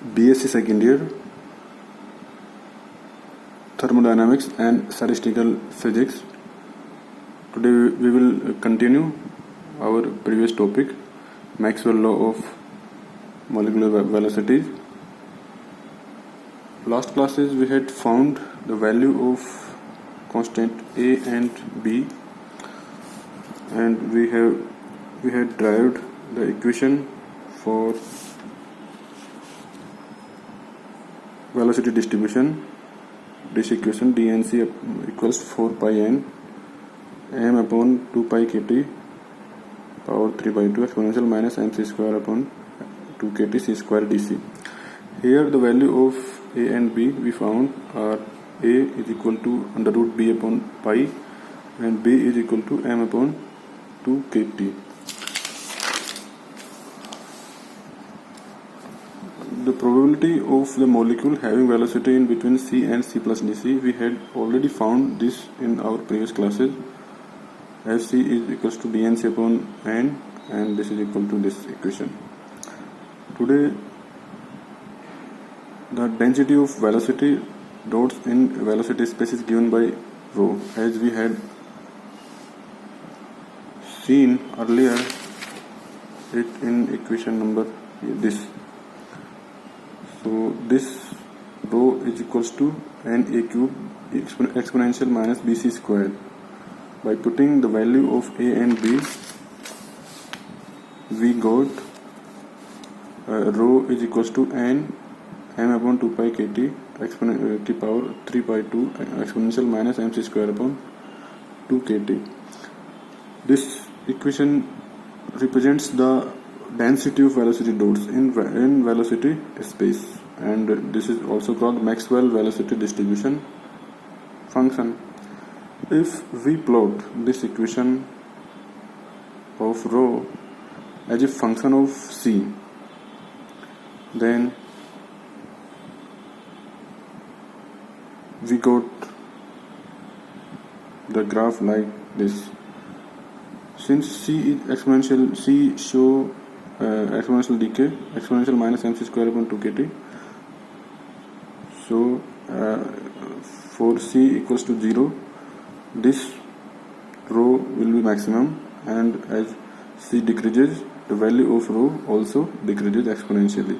BSc second year, thermodynamics and statistical physics. Today we will continue our previous topic, Maxwell law of molecular velocities. Last classes we had found the value of constant A and B, and we had derived the equation for velocity distribution. This equation dnc equals 4 pi n m upon 2 pi kt power 3 by 2 exponential minus mc square upon 2 kt c square dc. Here the value of a and b we found are a is equal to under root b upon pi and b is equal to m upon 2 kt. The probability of the molecule having velocity in between c and c plus dc, we had already found this in our previous classes, as c is equals to dnc upon n and this is equal to this equation. Today the density of velocity dots in velocity space is given by rho, as we had seen earlier it in equation number this. So this rho is equals to na cube exponential minus bc square. By putting the value of a and b, we got rho is equals to m upon 2 pi kt t power 3 by 2 exponential minus mc square upon 2 kt. This equation represents the density of velocity dots in velocity space, and this is also called Maxwell velocity distribution function. If we plot this equation of rho as a function of c, then we got the graph like this. Since c is exponential, c show exponential decay, exponential minus mc square upon 2 kt. So for c equals to 0, this rho will be maximum, and as c decreases, the value of rho also decreases exponentially.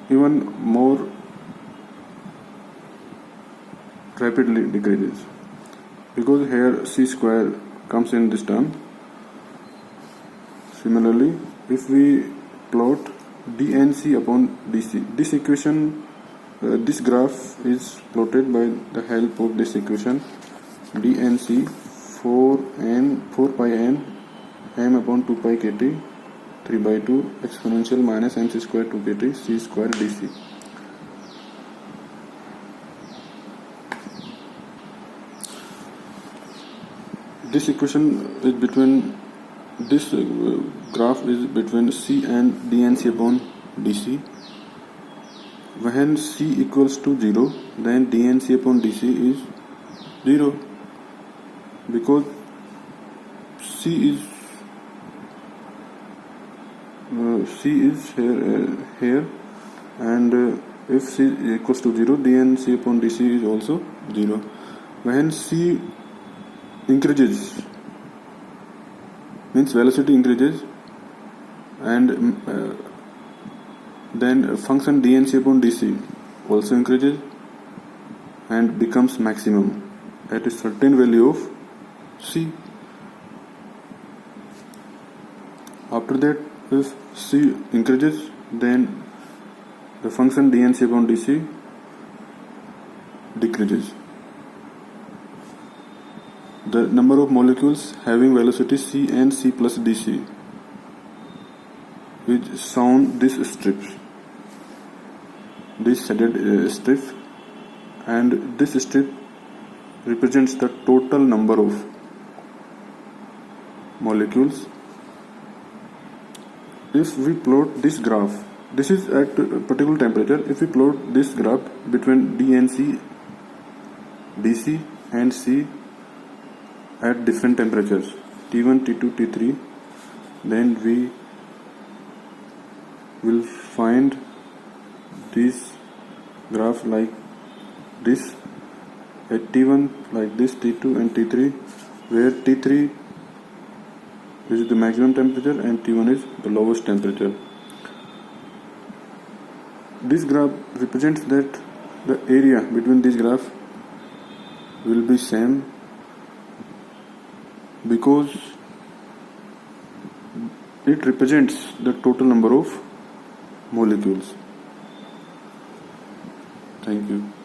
Even more rapidly decreases, because here c square comes in this term. Similarly, if we plot dnc upon dc, this equation, this graph is plotted by the help of this equation dnc 4 pi n m upon 2 pi kt 3 by 2 exponential minus mc square 2 kt c square dc. This equation is between this graph is between c and dnc upon dc. When c equals to 0, then dnc upon dc is 0, because c is here, and if c equals to 0, dnc upon dc is also 0. When c increases, means velocity increases, and then function dnc upon dc also increases and becomes maximum at a certain value of c. After that, if c increases, then the function dnc upon dc decreases. The number of molecules having velocity c and c plus dc is shown this strips, this shaded strip, and this strip represents the total number of molecules. If we plot this graph, this is at a particular temperature. If we plot this graph between dnc, dc and c at different temperatures T1, T2, T3, then we will find this graph like this at T1 like this, T2 and T3, where T3 is the maximum temperature and T1 is the lowest temperature. This graph represents that the area between this graph will be same because it represents the total number of molecules. Thank you.